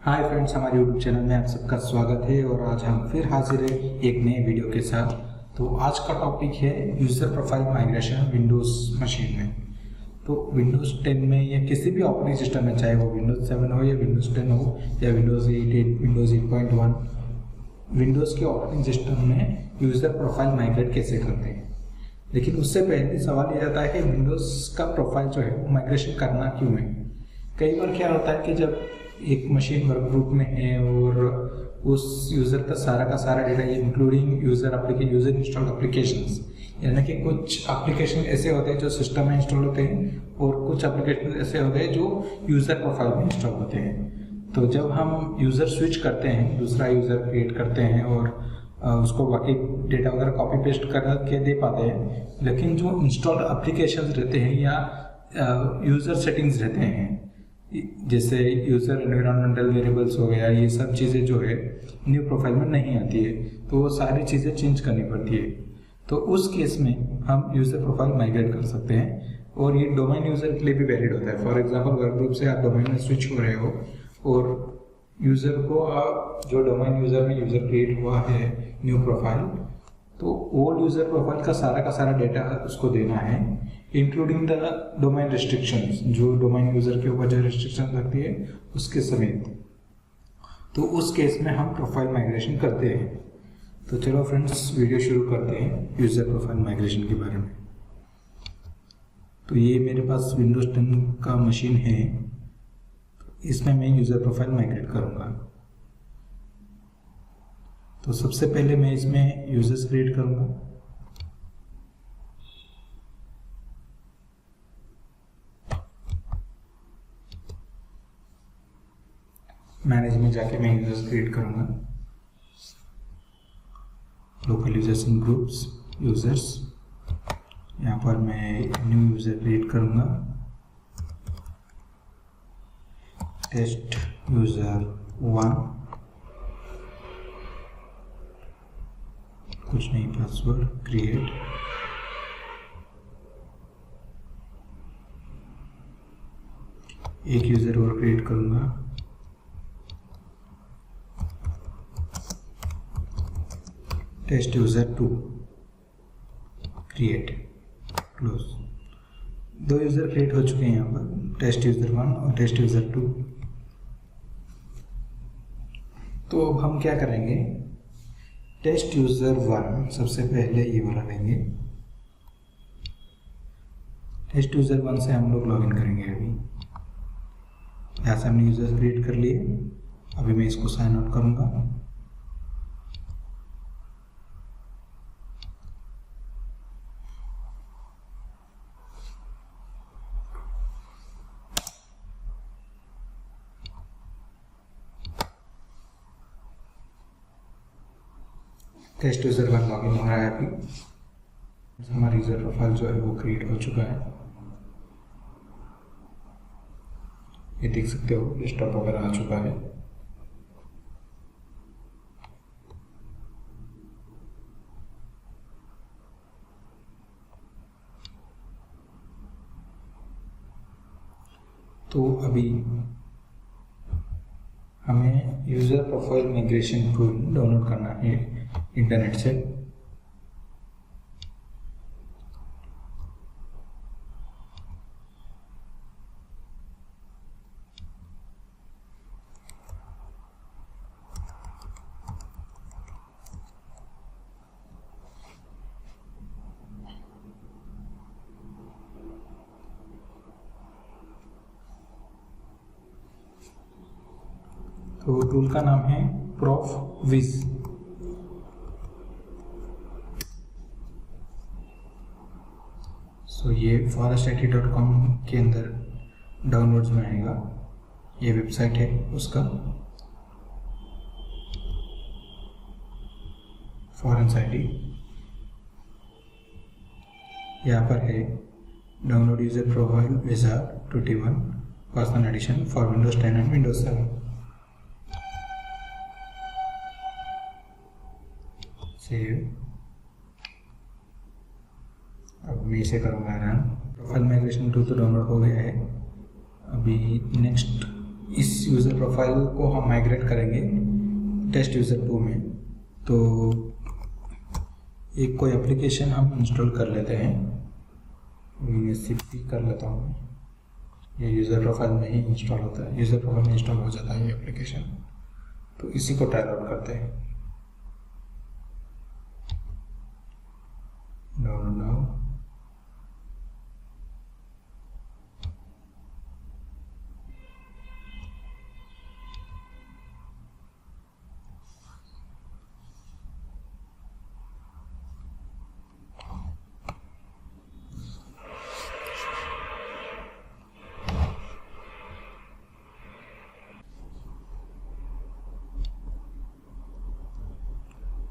Hi friends, हमारे YouTube channel में आप सबका स्वागत है और आज हम फिर हाजिर हैं एक नए वीडियो के साथ। तो आज का टॉपिक है user profile migration Windows machine में। तो विंडोज़ 10 में या किसी भी ऑपरेटिंग सिस्टम में, चाहे वो विंडोज़ 7 हो या विंडोज़ 10 हो या विंडोज़ 8, विंडोज़ 8.1, विंडोज़ के ऑपरेटिंग सिस्टम में यूज़र प्रोफाइल माइग्रेट कैसे करते हैं। लेकिन उससे पहले सवाल ये आता है कि विंडोज़ का प्रोफाइल जो है वो माइग्रेशन करना क्यों है। कई बार क्या होता है कि जब एक मशीन वर्क ग्रुप में है और उस यूज़र का सारा data including user installed applications, यानी कि कुछ एप्लीकेशन ऐसे होते हैं जो सिस्टम में इंस्टॉल होते हैं और कुछ एप्लीकेशन ऐसे होते हैं जो यूज़र प्रोफाइल में इंस्टॉल होते हैं। तो जब हम यूज़र स्विच करते हैं, दूसरा यूज़र क्रिएट करते हैं और उसको बाकी डेटा वगैरह कॉपी पेस्ट करके दे पाते हैं, लेकिन जो इंस्टॉल्ड एप्लीकेशंस रहते हैं या यूज़र सेटिंग्स रहते हैं, जैसे यूज़र एनवायरमेंटल वेरिएबल्स हो गया, ये सब चीज़ें जो है न्यू प्रोफाइल में नहीं आती है, तो वो सारी चीज़ें चेंज करनी पड़ती है। तो उस केस में हम यूज़र प्रोफाइल माइग्रेट कर सकते हैं और ये डोमेन यूज़र के लिए भी वैलिड होता है। फॉर एग्जांपल, वर्क ग्रुप से आप डोमेन में स्विच हो रहे हो और यूज़र को आप जो डोमेन यूज़र में यूज़र क्रिएट हुआ है न्यू प्रोफाइल, तो ओल्ड यूज़र प्रोफाइल का सारा डेटा उसको देना है, इंक्लूडिंग द डोमेन रिस्ट्रिक्शंस, जो डोमेन यूज़र के ऊपर जो रिस्ट्रिक्शन लगती है उसके समेत। तो उस केस में हम प्रोफाइल माइग्रेशन करते हैं। तो चलो फ्रेंड्स, वीडियो शुरू करते हैं यूज़र प्रोफाइल माइग्रेशन के बारे में। तो ये मेरे पास विंडोज़ 10 का मशीन है, इसमें मैं यूज़र प्रोफाइल माइग्रेट करूँगा। तो सबसे पहले मैं इसमें यूजर्स क्रिएट करूँगा। मैनेज में जाके मैं यूजर्स क्रिएट करूँगा। Local users in groups users, यहाँ पर मैं न्यू यूज़र क्रिएट करूँगा। टेस्ट यूज़र 1, कुछ नहीं, पासवर्ड क्रिएट। एक यूज़र और क्रिएट करूँगा। Test user 2 create, close. 2 user create हो चुके हैं यहाँ पर, टेस्ट यूज़र 1 और टेस्ट यूज़र 2। तो अब हम क्या करेंगे, टेस्ट यूज़र 1 सबसे पहले ये वाला लेंगे। टेस्ट यूज़र 1 से हम लोग लॉगिन करेंगे। अभी यहाँ से हमने यूज़र क्रिएट कर लिए। अभी मैं इसको साइन आउट करूँगा। टेस्ट यूज़र 1 लॉगिन हो रहा है। अभी हमारा यूज़र प्रोफाइल जो है वो क्रिएट हो चुका है। ये देख सकते हो, डेस्कटॉप वगैरह आ चुका है। तो अभी हमें user profile migration tool download करना है इंटरनेट से। तो टूल का नाम है प्रोफविज। सो ये forest-it.com के अंदर डाउनलोड्स में आएगा। ये वेबसाइट है उसका, फॉरेंस आईडी। यहाँ पर है download user profile wizard 21 personal edition for Windows 10 and Windows 7। Save. अब मैं इसे करूँगा रन। प्रोफाइल माइग्रेशन टूल तो डाउनलोड हो गया है। अभी नेक्स्ट इस यूज़र प्रोफाइल को हम माइग्रेट करेंगे टेस्ट यूज़र 2 में। तो एक कोई एप्लीकेशन हम इंस्टॉल कर लेते हैं, ये cp कर लेता हूँ। ये यूज़र प्रोफाइल में ही इंस्टॉल होता है, यूज़र प्रोफाइल में इंस्टॉल हो जाता है ये एप्लीकेशन। तो इसी को ट्राई आउट करते हैं। डाउनलोड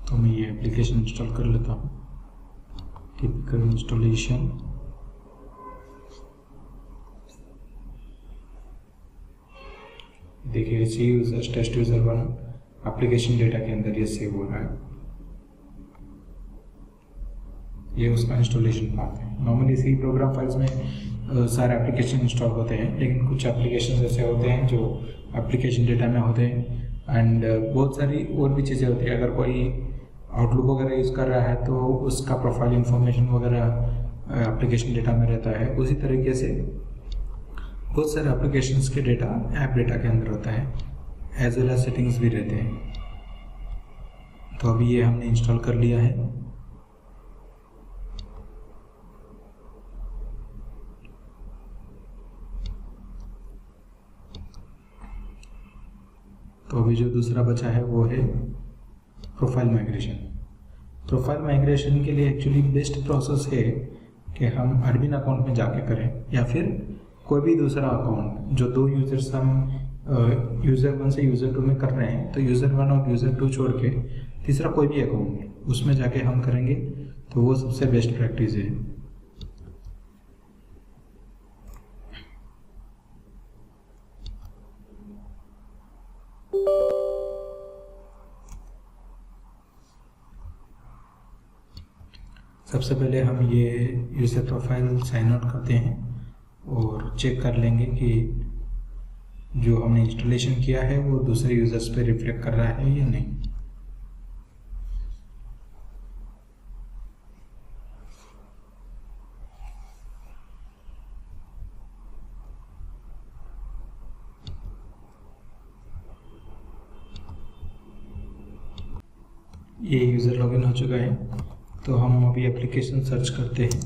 तो मैं ये एप्लीकेशन इंस्टॉल कर लेता हूँ। टिपिकल इंस्टॉलेशन, देखिए C users test user 1 application data के अंदर ये सेव हो रहा है। ये उसका इंस्टॉलेशन पाथ है। नॉर्मली सी प्रोग्राम फाइल्स में सारे एप्लीकेशन इंस्टॉल होते हैं, लेकिन कुछ एप्लीकेशन ऐसे होते हैं जो एप्लीकेशन डेटा में होते हैं एंड बहुत सारी और भी चीज़ें होती हैं। अगर कोई आउटलुक वगैरह यूज़ कर रहा है तो उसका प्रोफाइल इंफॉर्मेशन वगैरह एप्लीकेशन डेटा में रहता है। उसी तरीके से बहुत सारे एप्लीकेशंस के डेटा ऐप डेटा के अंदर होता है, एज वेल एज सेटिंग्स भी रहते हैं। तो अभी ये हमने इंस्टॉल कर लिया है। तो अभी जो दूसरा बचा है वो है प्रोफाइल माइग्रेशन। प्रोफाइल माइग्रेशन के लिए एक्चुअली बेस्ट प्रोसेस है कि हम एडमिन अकाउंट में जाके करें, या फिर कोई भी दूसरा अकाउंट जो दो यूजर्स हम यूज़र 1 से यूज़र 2 में कर रहे हैं, तो यूज़र 1 और यूज़र 2 छोड़ के तीसरा कोई भी अकाउंट उसमें जाके हम करेंगे तो वो सबसे बेस्ट प्रैक्टिस है। सबसे पहले हम ये यूज़र प्रोफाइल साइन आउट करते हैं और चेक कर लेंगे कि जो हमने इंस्टॉलेशन किया है वो दूसरे यूज़र्स पे रिफ्लेक्ट कर रहा है या नहीं। ये यूज़र लॉगिन हो चुका है, तो हम अभी एप्लीकेशन सर्च करते हैं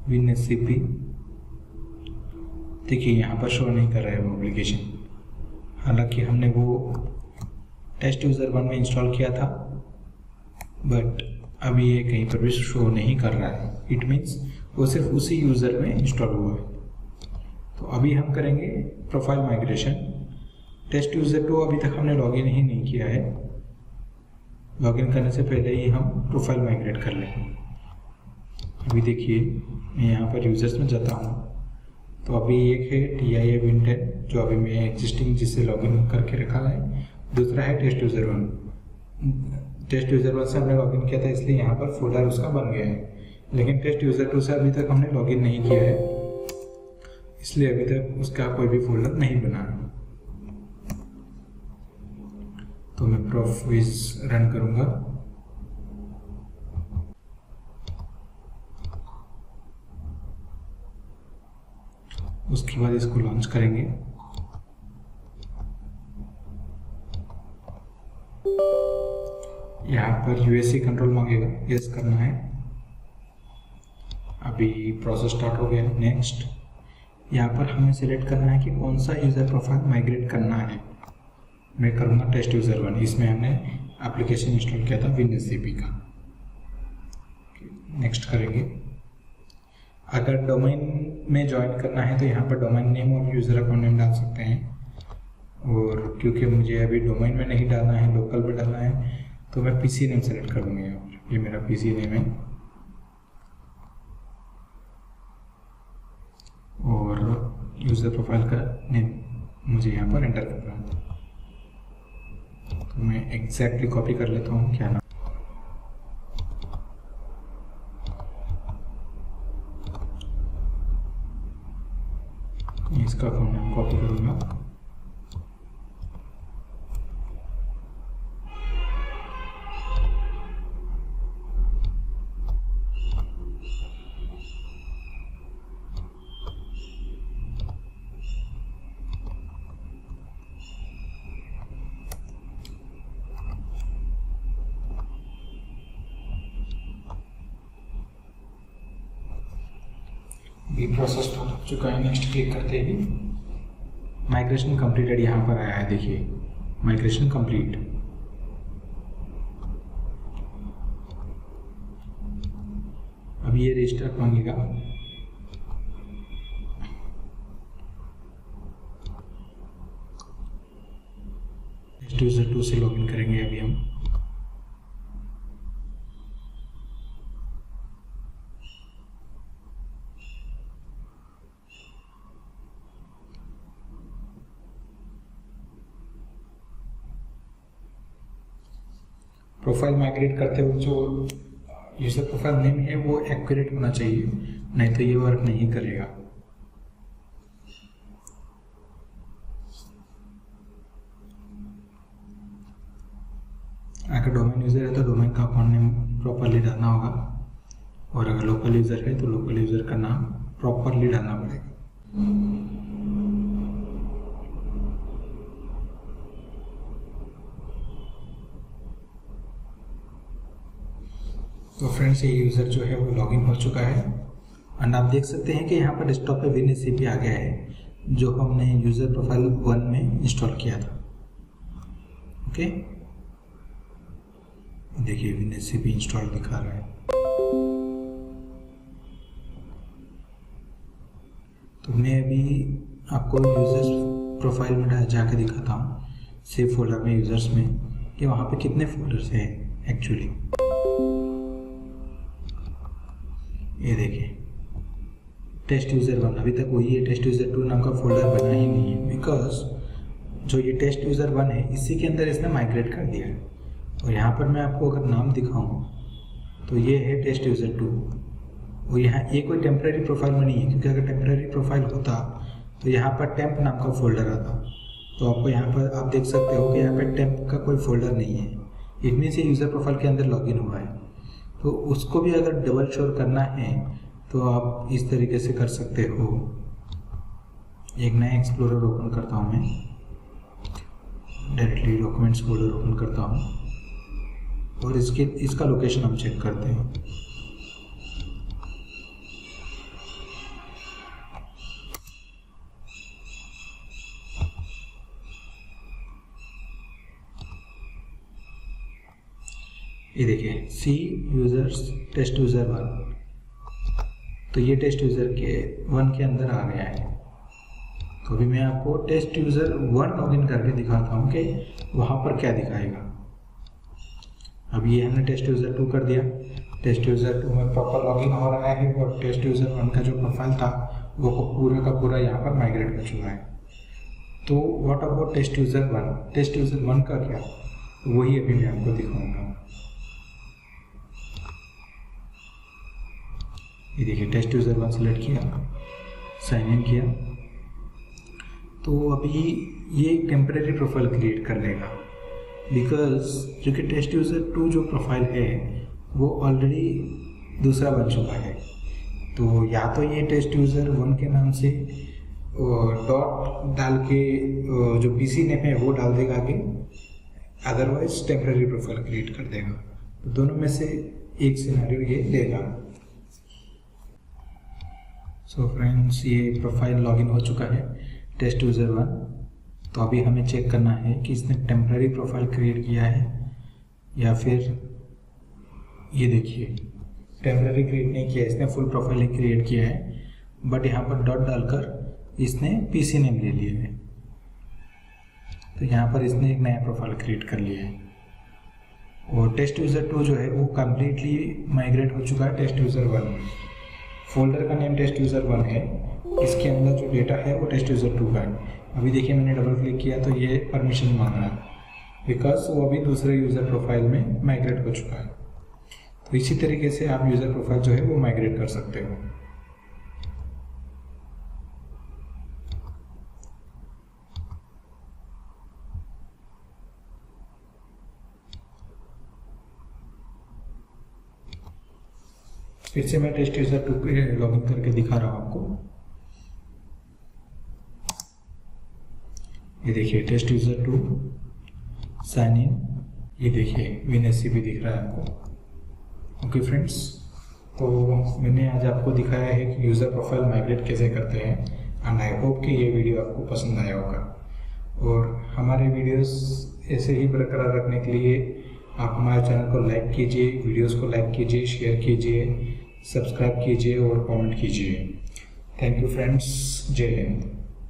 WinSCP। देखिए यहाँ पर शो नहीं कर रहा है वो एप्लीकेशन, हालांकि हमने वो टेस्ट यूज़र 1 में इंस्टॉल किया था, बट अभी ये कहीं पर भी शो नहीं कर रहा है। इट मीन्स वो सिर्फ उसी यूज़र में इंस्टॉल हुआ है। तो अभी हम करेंगे प्रोफाइल माइग्रेशन। टेस्ट यूज़र 2 अभी तक हमने लॉगिन ही नहीं किया है, लॉगिन करने से पहले ही हम प्रोफाइल माइग्रेट कर लेंगे। अभी देखिए मैं यहाँ पर यूज़र्स में जाता हूँ, तो अभी एक है TIA Win10 जो अभी मैं एग्जिस्टिंग जिससे लॉगिन करके रखा है, दूसरा है टेस्ट यूज़र 1। टेस्ट यूज़र 1 से हमने लॉगिन किया था इसलिए यहाँ पर फोल्डर उसका बन गया है, लेकिन टेस्ट यूज़र 2 से अभी तक हमने लॉगिन नहीं किया है, इसलिए अभी तक उसका कोई भी फोल्डर नहीं बना है। तो मैं प्रोफविज रन करूँगा। उसके बाद इसको लॉन्च करेंगे। यहाँ पर UAC कंट्रोल मांगेगा, यस करना है। अभी प्रोसेस स्टार्ट हो गया। नेक्स्ट, यहाँ पर हमें सिलेक्ट करना है कि कौन सा यूज़र प्रोफाइल माइग्रेट करना है। मैं करूँगा टेस्ट यूज़र 1, इसमें हमने एप्लीकेशन इंस्टॉल किया था WinSCP का। नेक्स्ट करेंगे। अगर डोमेन में ज्वाइन करना है तो यहाँ पर डोमेन नेम और यूज़र अकाउंट नेम डाल सकते हैं, और क्योंकि मुझे अभी डोमेन में नहीं डालना है, लोकल में डालना है, तो मैं PC नेम सेलेक्ट कर दूँगा। यहाँ पर ये मेरा PC नेम है और यूज़र प्रोफाइल का नेम मुझे यहाँ पर एंटर करना है। तो मैं एग्जैक्टली कॉपी कर लेता हूँ क्या नाम, इसका अकाउंट नाम कॉपी करूँगा भी प्रोसेस हो चुका है। नेक्स्ट क्लिक करते ही माइग्रेशन कंप्लीटेड यहाँ पर आया है, देखिए माइग्रेशन कंप्लीट। अब ये रजिस्टर मांगेगा, यूजर 2 से लॉगिन करेंगे अभी हम। प्रोफाइल माइग्रेट करते हुए जो यूजर प्रोफाइल नेम है वो एक्यूरेट होना चाहिए, नहीं तो ये वर्क नहीं करेगा। अगर डोमेन यूजर है तो डोमेन का अकाउंट नेम प्रॉपरली डालना होगा, और अगर लोकल यूजर है तो लोकल यूजर का नाम प्रॉपरली डालना पड़ेगा। तो फ्रेंड्स ये यूज़र जो है वो लॉगिन हो चुका है, एंड आप देख सकते हैं कि यहाँ पर डेस्कटॉप पे WinSCP आ गया है, जो हमने यूज़र प्रोफाइल 1 में इंस्टॉल किया था। ओके, देखिए WinSCP इंस्टॉल दिखा रहा है। तो मैं अभी आपको यूजर्स प्रोफाइल में जाके दिखाता हूँ, सेव फोल्डर में यूजर्स में, कि वहाँ पे कितने फोल्डर्स हैं एक्चुअली। ये देखिए टेस्ट यूज़र 1 अभी तक वही है, टेस्ट यूज़र 2 नाम का फोल्डर बना ही नहीं है, बिकॉज जो ये टेस्ट यूज़र 1 है इसी के अंदर इसने माइग्रेट कर दिया है। और यहाँ पर मैं आपको अगर नाम दिखाऊँ तो ये है टेस्ट यूज़र 2, और यहाँ ये कोई टेम्प्रेरी प्रोफाइल में नहीं है, क्योंकि अगर टेम्प्रेरी प्रोफाइल होता तो यहाँ पर टेम्प नाम का फोल्डर आता। तो आपको यहाँ पर आप देख सकते हो कि यहाँ पर टेम्प का कोई फोल्डर नहीं है, इट मीन्स ये यूज़र प्रोफाइल के अंदर लॉगिन हुआ है। तो उसको भी अगर डबल श्योर करना है तो आप इस तरीके से कर सकते हो। एक नया एक्सप्लोरर ओपन करता हूँ मैं, डायरेक्टली डॉक्यूमेंट्स फोल्डर ओपन करता हूँ, और इसका लोकेशन हम चेक करते हैं। ये देखिए सी यूजर्स टेस्ट यूज़र 1, तो ये टेस्ट यूज़र के 1 के अंदर आ गया है। तो अभी मैं आपको टेस्ट यूज़र 1 लॉगिन करके दिखाता हूँ कि वहाँ पर क्या दिखाएगा। अब ये हमने टेस्ट यूज़र 2 कर दिया, टेस्ट यूज़र 2 में प्रॉपर लॉगिन हो रहा है, और टेस्ट यूज़र 1 का जो प्रोफाइल था वो पूरा का पूरा यहाँ पर माइग्रेट हो चुका है। तो what about test user 1? Test user 1 का क्या, वही अभी मैं आपको दिखाऊंगा। ये देखिए टेस्ट यूज़र 1 सेलेक्ट किया, साइन इन किया, तो अभी ये टेम्परेरी प्रोफाइल क्रिएट कर लेगा, बिकॉज जो कि टेस्ट यूज़र 2 जो प्रोफाइल है वो ऑलरेडी दूसरा बन चुका है। तो या तो ये टेस्ट यूज़र 1 के नाम से डॉट डाल के जो PC नेम है वो डाल देगा आगे, अदरवाइज टेम्परेरी प्रोफाइल क्रिएट कर देगा। तो दोनों में से एक सिनेरियो ये देगा। सो फ्रेंड्स ये प्रोफाइल लॉगिन हो चुका है टेस्ट यूज़र 1। तो अभी हमें चेक करना है कि इसने टेम्परेरी प्रोफाइल क्रिएट किया है या फिर, ये देखिए टेम्परेरी क्रिएट नहीं किया, इसने फुल प्रोफाइल ही क्रिएट किया है, बट यहाँ पर डॉट डालकर इसने PC नेम ले लिया है। तो यहाँ पर इसने एक नया प्रोफाइल क्रिएट कर लिया है, और टेस्ट यूज़र 2 जो है वो कम्प्लीटली माइग्रेट हो चुका है टेस्ट यूज़र 1। फोल्डर का नेम टेस्ट यूज़र 1 है, इसके अंदर जो डेटा है वो टेस्ट यूज़र 2 का है। अभी देखिए मैंने डबल क्लिक किया तो ये परमिशन मांग रहा है, बिकॉज वो अभी दूसरे यूज़र प्रोफाइल में माइग्रेट हो चुका है। तो इसी तरीके से आप यूज़र प्रोफाइल जो है वो माइग्रेट कर सकते हो। फिर से मैं टेस्ट यूज़र 2 पे लॉगिन करके दिखा रहा हूँ आपको। ये देखिए टेस्ट यूज़र 2 साइन इन, ये देखिए WinSCP दिख रहा है आपको। ओके फ्रेंड्स, तो मैंने आज आपको दिखाया है कि यूज़र प्रोफाइल माइग्रेट कैसे करते हैं एंड आई होप कि ये वीडियो आपको पसंद आया होगा। और हमारे वीडियोस ऐसे ही बरकरार रखने के लिए आप हमारे चैनल को लाइक कीजिए, वीडियोस को लाइक कीजिए, शेयर कीजिए, सब्सक्राइब कीजिए और कमेंट कीजिए। थैंक यू फ्रेंड्स, जय हिंद।